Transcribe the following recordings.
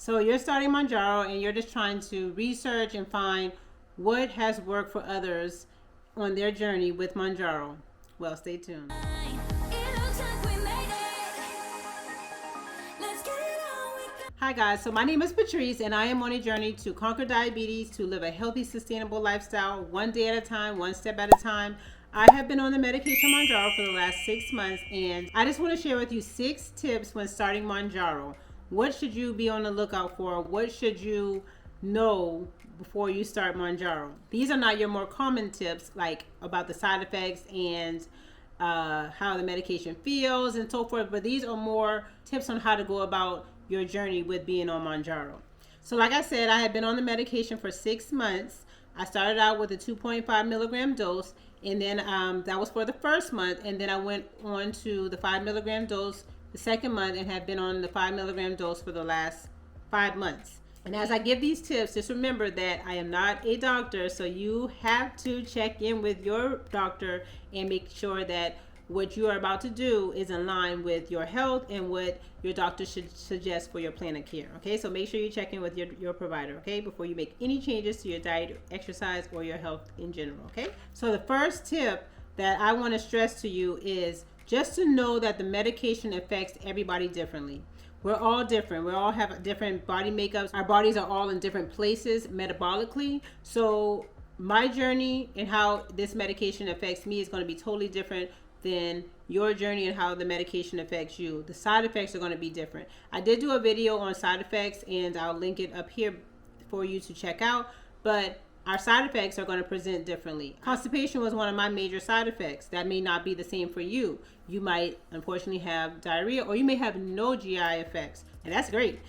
So you're starting Mounjaro and you're just trying to research and find what has worked for others on their journey with Mounjaro. Well, stay tuned. Hi guys, so my name is Patrice and I am on a journey to conquer diabetes, to live a healthy, sustainable lifestyle, one day at a time, one step at a time. I have been on the medication Mounjaro for the last 6 months and I just want to share with you 6 tips when starting Mounjaro. What should you be on the lookout for? What should you know before you start Mounjaro? These are not your more common tips like about the side effects and how the medication feels and so forth, but these are more tips on how to go about your journey with being on Mounjaro. So like I said, I had been on the medication for 6 months. I started out with a 2.5 milligram dose, and then that was for the first month, and then I went on to the 5 milligram dose the second month and have been on the 5 milligram dose for the last 5 months. And as I give these tips, just remember that I am not a doctor, so you have to check in with your doctor and make sure that what you are about to do is in line with your health and what your doctor should suggest for your plan of care. Okay, so make sure you check in with your provider, okay, before you make any changes to your diet, exercise, or your health in general. Okay, so the first tip that I want to stress to you is just to know that the medication affects everybody differently. We're all different. We all have different body makeups. Our bodies are all in different places metabolically. So my journey and how this medication affects me is going to be totally different than your journey and how the medication affects you. The side effects are going to be different. I did do a video on side effects and I'll link it up here for you to check out, but our side effects are going to present differently. Constipation was one of my major side effects. That may not be the same for you. You might unfortunately have diarrhea, or you may have no GI effects, and that's great.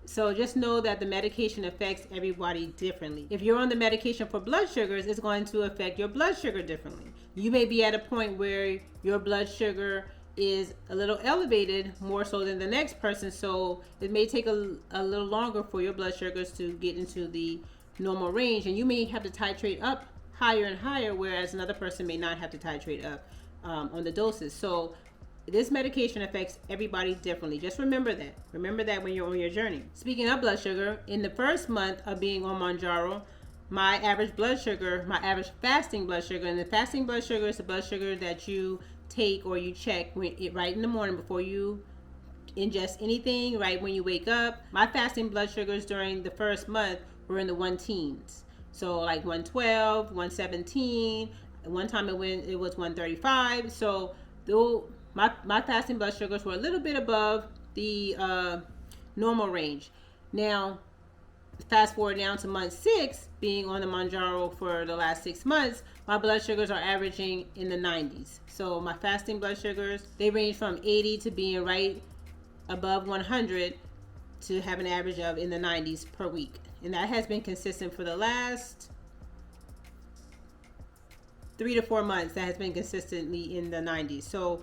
So just know that the medication affects everybody differently. If you're on the medication for blood sugars, it's going to affect your blood sugar differently. You may be at a point where your blood sugar is a little elevated, more so than the next person, so it may take a little longer for your blood sugars to get into the normal range, and you may have to titrate up higher and higher, whereas another person may not have to titrate up on the doses. So this medication affects everybody differently. Just remember that. Remember that when you're on your journey. Speaking of blood sugar, in the first month of being on Mounjaro, my average blood sugar, my average fasting blood sugar, and the fasting blood sugar is the blood sugar that you take or you check right in the morning before you ingest anything, right when you wake up. My fasting blood sugars during the first month were in the 110s. So like 112, 117. One time it was 135. So though my fasting blood sugars were a little bit above the normal range. Now, fast forward down to month 6, being on the Mounjaro for the last 6 months, my blood sugars are averaging in the 90s. So my fasting blood sugars, they range from 80 to being right above 100 to have an average of in the 90s per week. And that has been consistent for the last 3 to 4 months. That has been consistently in the 90s. So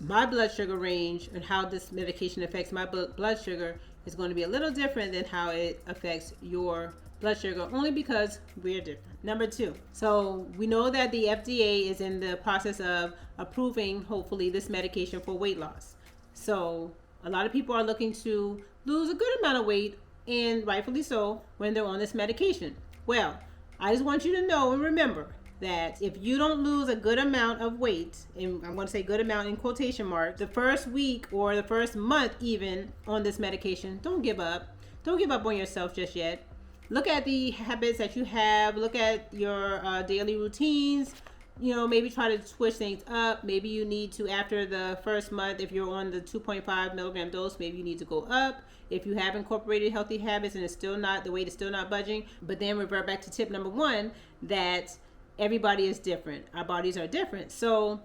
my blood sugar range and how this medication affects my blood sugar is going to be a little different than how it affects your blood sugar, only because we're different. Number 2, so we know that the FDA is in the process of approving, hopefully, this medication for weight loss. So a lot of people are looking to lose a good amount of weight, and rightfully so, when they're on this medication. Well, I just want you to know and remember that if you don't lose a good amount of weight, and I'm going to say good amount in quotation marks, the first week or the first month even on this medication, don't give up. Don't give up on yourself just yet. Look at the habits that you have. Look at your daily routines. You know, maybe try to switch things up. Maybe you need to, after the first month, if you're on the 2.5 milligram dose, maybe you need to go up. If you have incorporated healthy habits and it's still not, the weight is still not budging, but then revert back to tip number 1, that everybody is different. Our bodies are different. So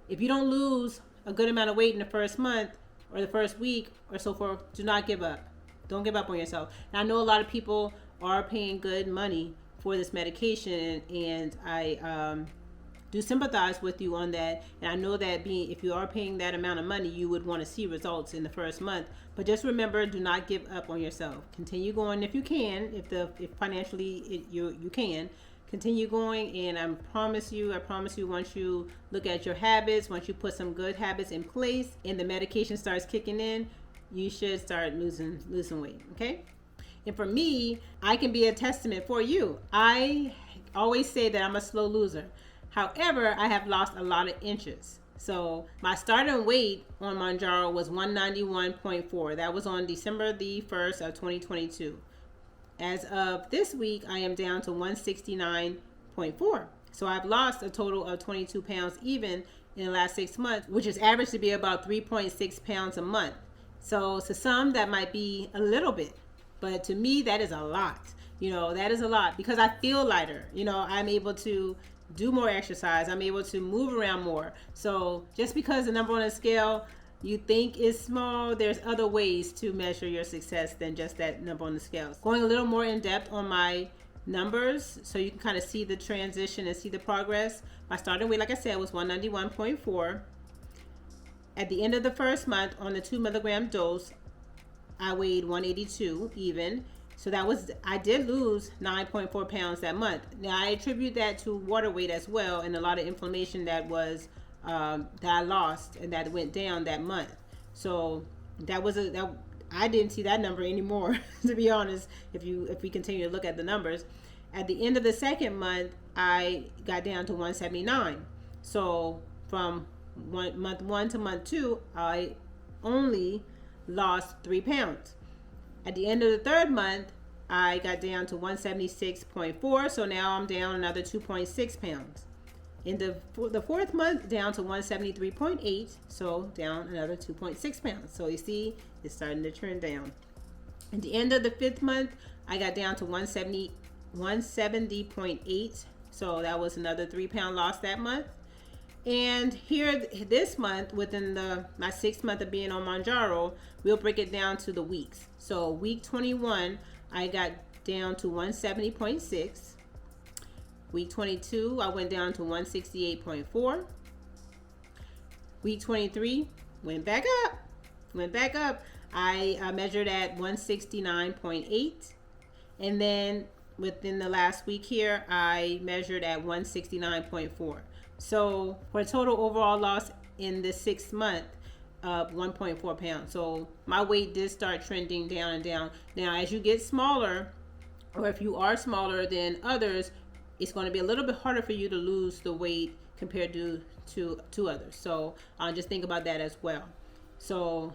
if you don't lose a good amount of weight in the first month or the first week or so forth, do not give up. Don't give up on yourself. Now, I know a lot of people are paying good money for this medication, and I do sympathize with you on that. And I know that if you are paying that amount of money, you would want to see results in the first month. But just remember, do not give up on yourself. Continue going if you can, if financially you can. Continue going, and I promise you, once you look at your habits, once you put some good habits in place and the medication starts kicking in, you should start losing weight, okay? And for me, I can be a testament for you. I always say that I'm a slow loser. However, I have lost a lot of inches. So my starting weight on Mounjaro was 191.4. That was on December the 1st of 2022. As of this week, I am down to 169.4. So I've lost a total of 22 pounds even in the last 6 months, which is average to be about 3.6 pounds a month. So to some, that might be a little bit, but to me, that is a lot. That is a lot because I feel lighter. I'm able to do more exercise. I'm able to move around more. So just because the number on the scale you think is small, there's other ways to measure your success than just that number on the scale. Going a little more in depth on my numbers so you can kind of see the transition and see the progress. My starting weight, like I said, was 191.4. At the end of the first month on the 2 milligram dose, I weighed 182 even. So I did lose 9.4 pounds that month. Now I attribute that to water weight as well and a lot of inflammation that I lost and that went down that month. So I didn't see that number anymore, to be honest, if we continue to look at the numbers. At the end of the second month, I got down to 179. So from month 1 to month 2, I only lost 3 pounds. At the end of the third month, I got down to 176.4. So now I'm down another 2.6 pounds. In the fourth month, down to 173.8, so down another 2.6 pounds. So you see, it's starting to trend down. At the end of the fifth month, I got down to 170.8, so that was another 3 pound loss that month. And here, this month, within my 6th month of being on Mounjaro, we'll break it down to the weeks. So week 21, I got down to 170.6. Week 22, I went down to 168.4. Week 23, went back up. I measured at 169.8. And then within the last week here, I measured at 169.4. So for a total overall loss in the 6th month of 1.4 pounds. So my weight did start trending down and down. Now, as you get smaller, or if you are smaller than others, it's going to be a little bit harder for you to lose the weight compared to others. So just think about that as well. So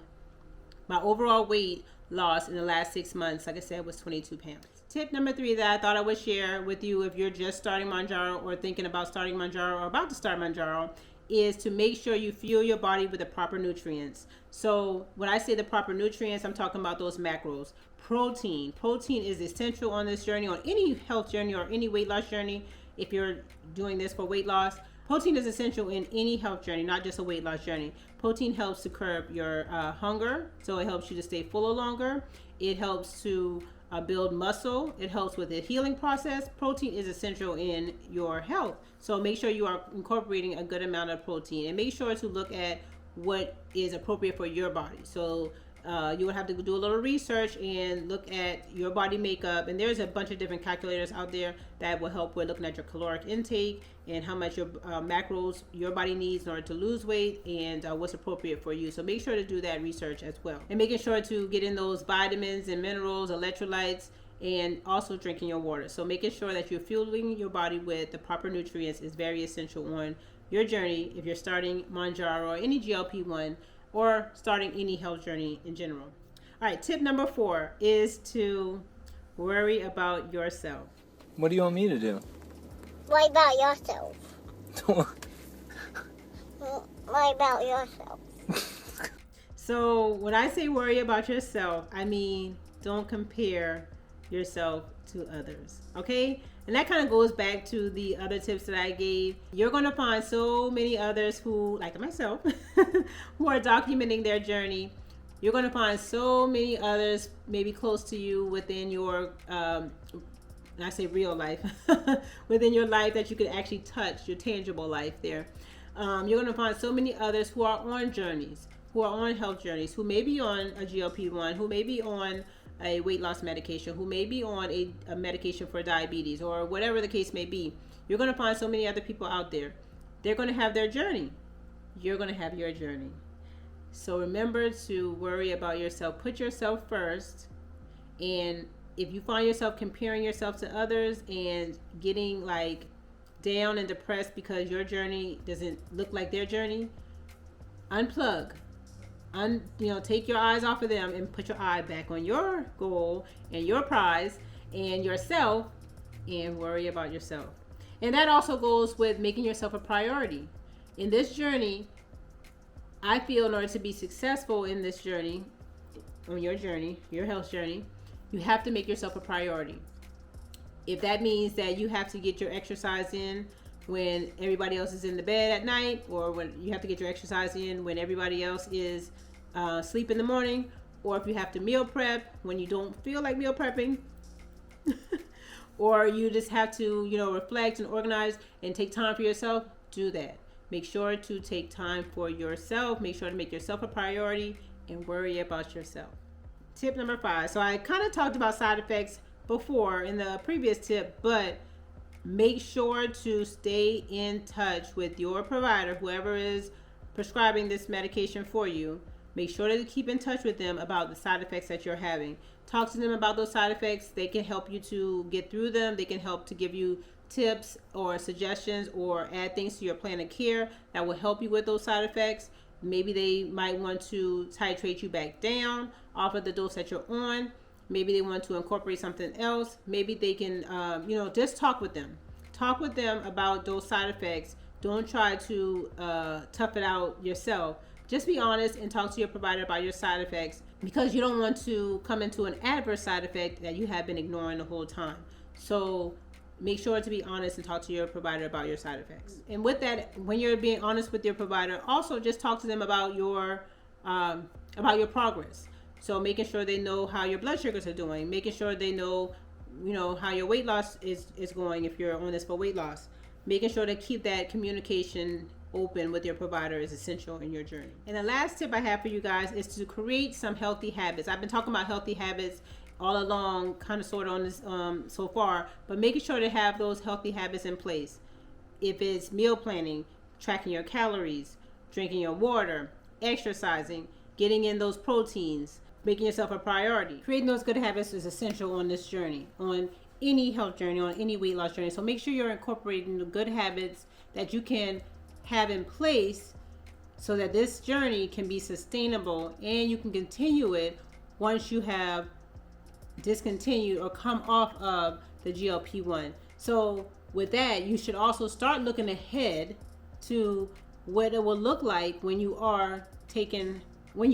my overall weight loss in the last 6 months, like I said, was 22 pounds. Tip number 3 that I thought I would share with you if you're just starting Mounjaro or thinking about starting Mounjaro or about to start Mounjaro is to make sure you fuel your body with the proper nutrients. So when I say the proper nutrients, I'm talking about those macros. Protein is essential on this journey, on any health journey or any weight loss journey. If you're doing this for weight loss, protein is essential in any health journey, not just a weight loss journey. Protein helps to curb your hunger, so it helps you to stay fuller longer. It helps to build muscle. It helps with the healing process. Protein is essential in your health, so make sure you are incorporating a good amount of protein, and make sure to look at what is appropriate for your body. So you would have to do a little research and look at your body makeup, and there's a bunch of different calculators out there that will help with looking at your caloric intake and how much your macros your body needs in order to lose weight, and what's appropriate for you. So make sure to do that research as well, and making sure to get in those vitamins and minerals, electrolytes, and also drinking your water. So making sure that you're fueling your body with the proper nutrients is very essential on your journey if you're starting Mounjaro or any GLP-1 or starting any health journey in general. All right, tip number 4 is to worry about yourself. What do you want me to do? Worry about yourself. Worry about yourself. So when I say worry about yourself, I mean don't compare yourself to others, okay? And that kind of goes back to the other tips that I gave. You're going to find so many others who, like myself, who are documenting their journey. You're going to find so many others maybe close to you within your, I say real life, within your life that you could actually touch, your tangible life there. You're going to find so many others who are on journeys, who are on health journeys, who may be on a GLP-1, who may be on a weight loss medication, who may be on a medication for diabetes, or whatever the case may be. You're going to find so many other people out there. They're going to have their journey. You're going to have your journey. So remember to worry about yourself. Put yourself first and if you find yourself comparing yourself to others and getting like down and depressed because your journey doesn't look like their journey, unplug. Take your eyes off of them and put your eye back on your goal and your prize and yourself, and worry about yourself. And that also goes with making yourself a priority. In this journey, I feel in order to be successful in this journey, on your journey, your health journey, you have to make yourself a priority. If that means that you have to get your exercise in when everybody else is in the bed at night, or when you have to get your exercise in when everybody else is asleep in the morning, or if you have to meal prep when you don't feel like meal prepping, or you just have to, reflect and organize and take time for yourself, do that. Make sure to take time for yourself. Make sure to make yourself a priority and worry about yourself. Tip number 5. So I kind of talked about side effects before in the previous tip, but make sure to stay in touch with your provider, whoever is prescribing this medication for you. Make sure to keep in touch with them about the side effects that you're having. Talk to them about those side effects. They can help you to get through them. They can help to give you tips or suggestions or add things to your plan of care that will help you with those side effects. Maybe they might want to titrate you back down off of the dose that you're on. Maybe they want to incorporate something else. Maybe they can, just talk with them. Talk with them about those side effects. Don't try to tough it out yourself. Just be honest and talk to your provider about your side effects, because you don't want to come into an adverse side effect that you have been ignoring the whole time. So make sure to be honest and talk to your provider about your side effects. And with that, when you're being honest with your provider, also just talk to them about your progress. So making sure they know how your blood sugars are doing, making sure they know, how your weight loss is going if you're on this for weight loss. Making sure to keep that communication open with your provider is essential in your journey. And the last tip I have for you guys is to create some healthy habits. I've been talking about healthy habits all along, kind of sort of on this so far, but making sure to have those healthy habits in place. If it's meal planning, tracking your calories, drinking your water, exercising, getting in those proteins, making yourself a priority. Creating those good habits is essential on this journey, on any health journey, on any weight loss journey. So make sure you're incorporating the good habits that you can have in place so that this journey can be sustainable and you can continue it once you have discontinued or come off of the GLP-1. So with that, you should also start looking ahead to what it will look like when you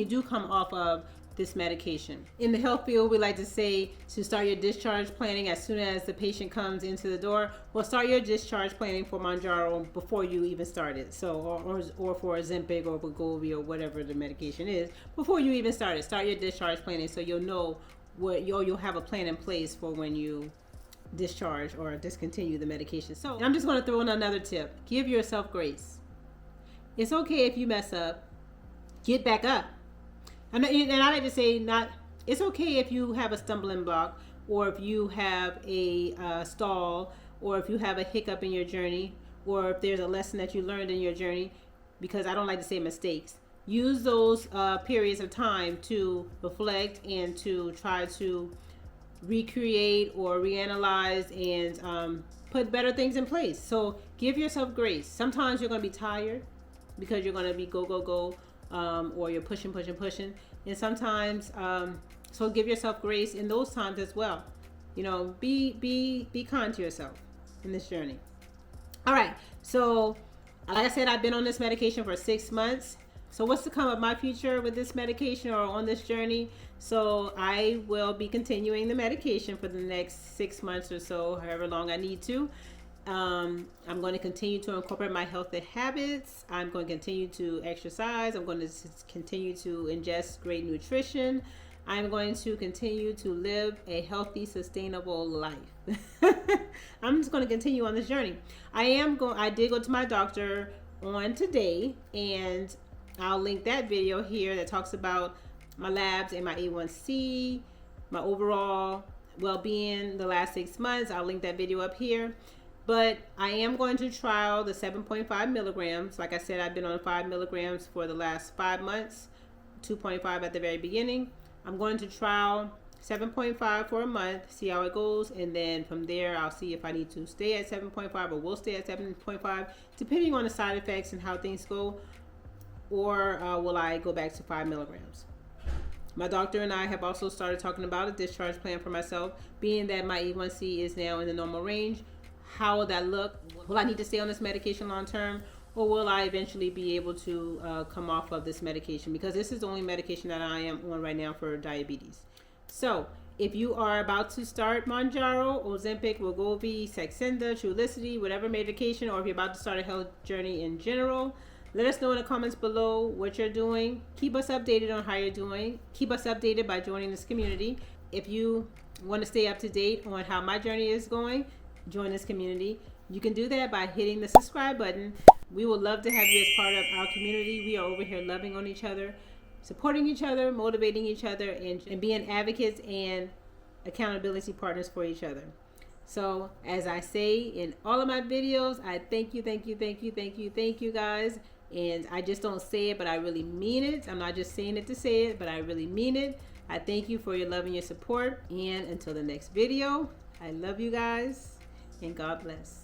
do come off of this medication. In the health field, we like to say to start your discharge planning as soon as the patient comes into the door. Well, start your discharge planning for Mounjaro before you even start it. So, or for Ozempic or Wegovy or whatever the medication is, before you even start it. Start your discharge planning so you'll know you'll have a plan in place for when you discharge or discontinue the medication. So I'm just going to throw in another tip. Give yourself grace. It's okay if you mess up. Get back up. And I like to say, it's okay if you have a stumbling block, or if you have a stall, or if you have a hiccup in your journey, or if there's a lesson that you learned in your journey, because I don't like to say mistakes. Use those periods of time to reflect and to try to recreate or reanalyze and put better things in place. So give yourself grace. Sometimes you're going to be tired because you're going to be go, or you're pushing. And sometimes, so give yourself grace in those times as well. Be kind to yourself in this journey. All right. So like I said, I've been on this medication for 6 months. So what's to come of my future with this medication or on this journey? So I will be continuing the medication for the next 6 months or so, however long I need to. I'm going to continue to incorporate my healthy habits. I'm going to continue to exercise. I'm going to continue to ingest great nutrition. I'm going to continue to live a healthy, sustainable life. I'm just going to continue on this journey. I did go to my doctor on today, and I'll link that video here that talks about my labs and my A1C, my overall well-being the last 6 months. I'll link that video up here. But I am going to trial the 7.5 milligrams. Like I said, I've been on 5 milligrams for the last 5 months, 2.5 at the very beginning. I'm going to trial 7.5 for a month, see how it goes, and then from there I'll see if I need to stay at 7.5 or will stay at 7.5, depending on the side effects and how things go, or will I go back to 5 milligrams. My doctor and I have also started talking about a discharge plan for myself, being that my A1C is now in the normal range. How will that look? Will I need to stay on this medication long term, or will I eventually be able to come off of this medication? Because this is the only medication that I am on right now for diabetes. So if you are about to start Mounjaro, Ozempic, Wegovy, Saxenda, Trulicity, whatever medication, or if you're about to start a health journey in general, let us know in the comments below what you're doing. Keep us updated on how you're doing. Keep us updated by joining this community. If you want to stay up to date on how my journey is going, join this community. You can do that by hitting the subscribe button. We would love to have you as part of our community. We are over here loving on each other, supporting each other, motivating each other, and being advocates and accountability partners for each other. So as I say in all of my videos, I thank you guys. And I just don't say it, but I really mean it. I'm not just saying it to say it, but I really mean it. I thank you for your love and your support. And until the next video, I love you guys, and God bless.